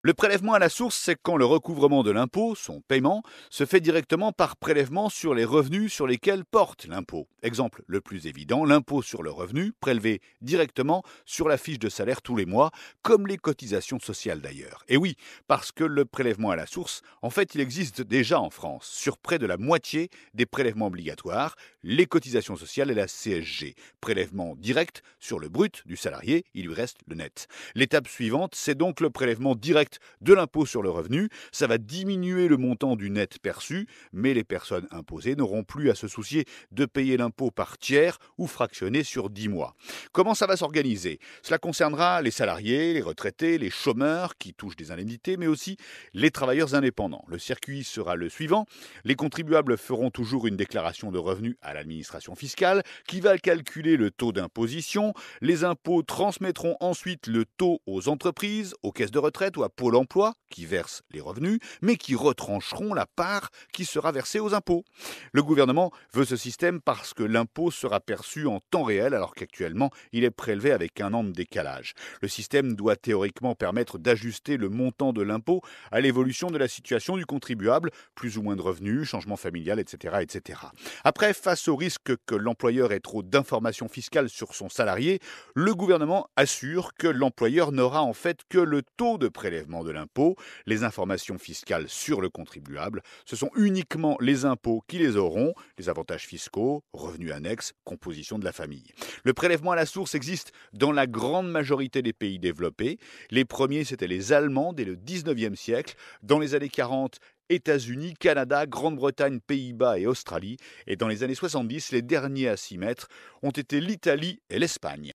Le prélèvement à la source, c'est quand le recouvrement de l'impôt, son paiement, se fait directement par prélèvement sur les revenus sur lesquels porte l'impôt. Exemple le plus évident, l'impôt sur le revenu, prélevé directement sur la fiche de salaire tous les mois, comme les cotisations sociales d'ailleurs. Et oui, parce que le prélèvement à la source, en fait, il existe déjà en France, sur près de la moitié des prélèvements obligatoires, les cotisations sociales et la CSG. Prélèvement direct sur le brut du salarié, il lui reste le net. L'étape suivante, c'est donc le prélèvement direct de l'impôt sur le revenu. Ça va diminuer le montant du net perçu, mais les personnes imposées n'auront plus à se soucier de payer l'impôt par tiers ou fractionné sur 10 mois. Comment ça va s'organiser? Cela concernera les salariés, les retraités, les chômeurs qui touchent des indemnités, mais aussi les travailleurs indépendants. Le circuit sera le suivant. Les contribuables feront toujours une déclaration de revenus à l'administration fiscale qui va calculer le taux d'imposition. Les impôts transmettront ensuite le taux aux entreprises, aux caisses de retraite ou à Pôle emploi qui versent les revenus, mais qui retrancheront la part qui sera versée aux impôts. Le gouvernement veut ce système parce que l'impôt sera perçu en temps réel alors qu'actuellement il est prélevé avec un an de décalage. Le système doit théoriquement permettre d'ajuster le montant de l'impôt à l'évolution de la situation du contribuable, plus ou moins de revenus, changement familial, etc., etc. Après, face au risque que l'employeur ait trop d'informations fiscales sur son salarié, le gouvernement assure que l'employeur n'aura en fait que le taux de prélèvement de l'impôt. Les informations fiscales sur le contribuable, ce sont uniquement les impôts qui les auront, les avantages fiscaux, revenus annexes, composition de la famille. Le prélèvement à la source existe dans la grande majorité des pays développés. Les premiers, c'étaient les Allemands dès le 19e siècle. Dans les années 40, États-Unis, Canada, Grande-Bretagne, Pays-Bas et Australie. Et dans les années 70, les derniers à s'y mettre ont été l'Italie et l'Espagne.